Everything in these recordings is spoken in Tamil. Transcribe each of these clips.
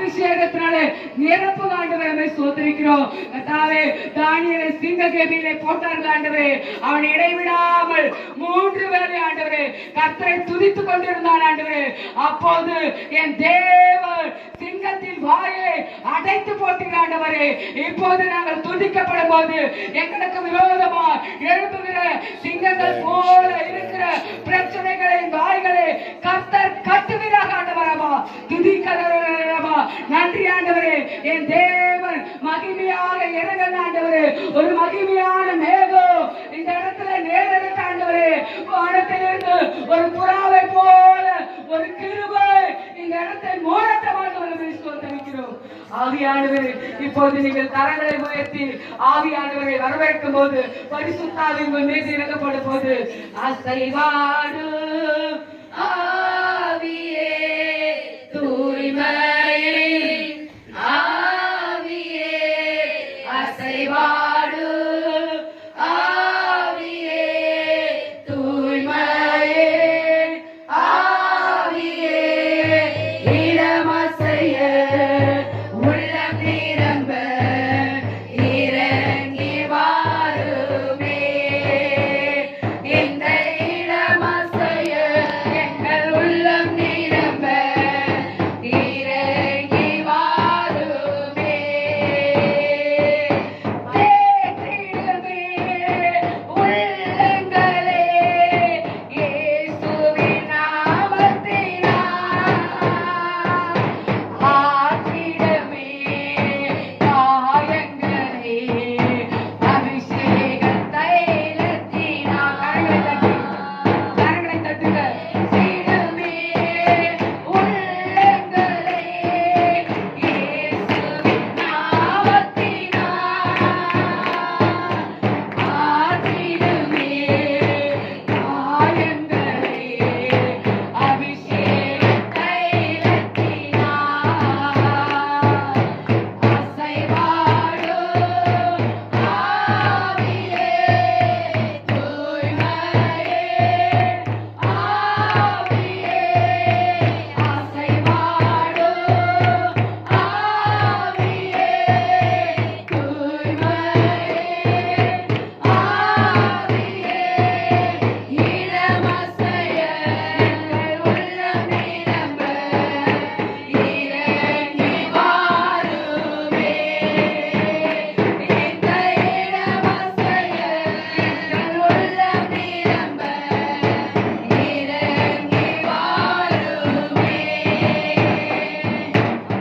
அபிஷேகத்தினாலே நிரப்புங்க ஆண்டவரே. ஸ்தோத்திரிக்கிறோம் கர்த்தாவே. தானியேலை சிங்க கெபியிலே போட்டார்கள் ஆண்டவரே. அவன் இடைவிடாமல் 3 வேளை ஆண்டவரே கர்த்தரை துதித்துக் கொண்டிருந்தான் ஆண்டவரே. அப்போது என் தேவன் சிங்கத்தின் வாயை அடைத்து போட்டீர்கள் ஆண்டவரே. இப்போது நாங்கள் துதிக்கப்படும் போது எங்களுக்கு விரோதமா எழுப்புகிற சிங்கங்கள் போல இருக்கிற பிரச்சனைகளின் வாய்களை கர்த்தர் கட்டுவீராக ஆண்டவரமா. துதிக்கிறவரமா. நன்றி ஆண்டவரே. என் தேவன் மகிமையாக இறங்க ஆண்டவரே. ஒரு மகிமையான மேகம் இந்த இடத்துல நேரிட்ட ஆண்டவரே. வானத்திலிருந்து ஒரு புறாவை போல ஒரு கிருபை இந்த இடத்தை மூடட்டமாக ஸ்தோத்திரிக்கிறோம். ஆவியானவரே, இப்போது நீங்கள் கரங்களை உயர்த்தி ஆவியானவரை வரவேற்கும் போது பரிசுத்த ஆவி உங்கள் மீது இறங்கப்படும் போது அசைவாடு ஆவியே தூய்மையே ஆவியே அசைவாடு ஆவியே தூய்மையே ஆவியே இடமசைய உள்ளம் நிரம்ப இறங்கி வாருமே. இந்த இடமசைய எங்கள் உள்ளம் நிரம்ப இறங்கி வாருமே. தேற்றிடுமே உள்ளங்களே இயேசுவின் நாமத்தினால். ஆற்றிடுமே காயங்களே அபிஷேக தைலத்தினால். கரங்களை தட்டுங்க. சீடுமே உள்ளங்களே இயேசுவின் நாமத்தினால். ஆற்றிடுமே காயங்களே அபிஷேக தைலத்தினால். அசைவாடு ஆவியே தூய்மையே ஆவியே அசைவாடு ஆவியே தூய்மையே ஆவியே இடமசைய உள்ளம் நிரம்ப இறங்கி வாருமே. இந்த இடமசைய உள்ளம் நிரம்ப இறங்கி வாருமே.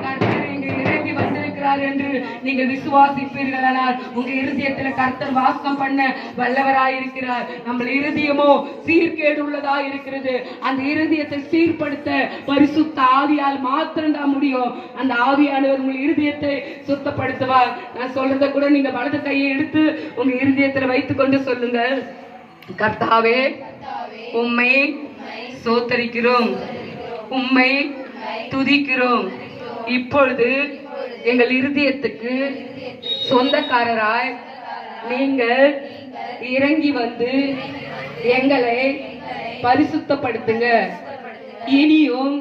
கர்த்தர் இங்கு இறங்கி வந்திருக்கிறார் என்று நீங்கள் விசுவாசிப்பீர்களானால் உங்க இருதயத்தில் கர்த்தர் வாசம் பண்ண வல்லவராயிருக்கிறார். நம்ம இருதயமோ சீர்கேடு உள்ளதா இருக்கிறது. அந்த இருதயத்தை சீர்படுத்த பரிசுத்த ஆவியால் மாத்திரம்தான் முடியும். அந்த ஆவியானவர் உங்கள் இருதயத்தை சுத்தப்படுத்துவார். நான் சொல்றதை கூட நீங்க வலது கையை எடுத்து உங்க இருதயத்தில் வைத்துக் கொண்டு சொல்லுங்க. கர்த்தாவே, உம்மை ஸ்தோத்திரிக்கிறோம், உம்மை துதிக்கிறோம். இப்பொழுது எங்கள் இருதயத்துக்கு சொந்தக்காரராய் நீங்கள் இறங்கி வந்து எங்களை பரிசுத்தப்படுத்துங்க. இனியும்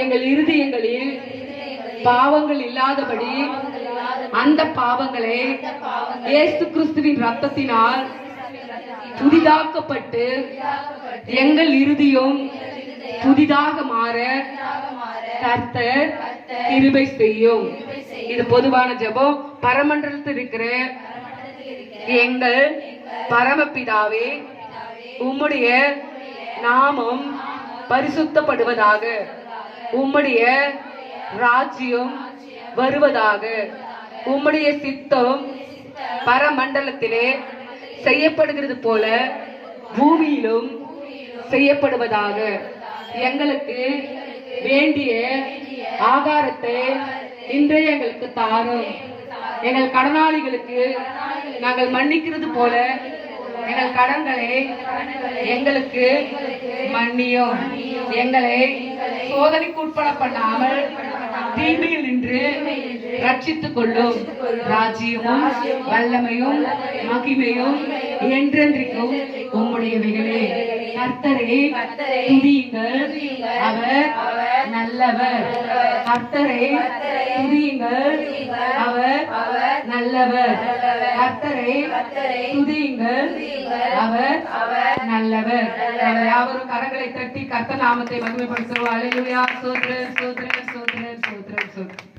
எங்கள் இருதயங்களில் பாவங்கள் இல்லாதபடி அந்த பாவங்களை இயேசு கிறிஸ்துவின் ரத்தத்தினால் புதிதாக்கப்பட்டு எங்கள் இருதயம் புதிதாக மாற கர்த்தர் கிருபை செய்யும். இது பொதுவான ஜெபம். பரமண்டலத்தில் இருக்கிற எங்கள் பரமபிதாவே, உம்முடைய நாமம் பரிசுத்தப்படுவதாக, உம்முடைய ராஜ்யம் வருவதாக, உம்முடைய சித்தம் பரமண்டலத்திலே செய்யப்படுகிறது போல பூமியிலும் செய்யப்படுவதாக. எங்களுக்கு வேண்டிய ஆகாரத்தை இன்றைய எங்களுக்கு தாரும். எங்கள் கடனாளிகளுக்கு நாங்கள் மன்னிக்கிறது போல எங்கள் கடன்களை எங்களுக்கு மன்னியும். எங்களை சோதனைக்கு உட்பட பண்ணாமல் தீமையில் நின்று ரட்சித்துக் கொள்ளும். ராஜ்யமும் வல்லமையும் மகிமையும் என்றென்றைக்கும் உம்முடையவைகளே. கர்த்தரே துதியுங்கள், அவர் நல்லவர். கர்த்தரை துதியுங்கள், அவர் நல்லவர். கர்த்தரை துதியுங்கள், அவர் நல்லவர். யாவரும் கரங்களை தட்டி கர்த்தர் நாமத்தை மகிமைப்படுத்துவோம். அல்லேலூயா. ஸ்தோத்திரம், ஸ்தோத்திரம், ஸ்தோத்திரம், ஸ்தோத்திரம், ஸ்தோத்திரம்.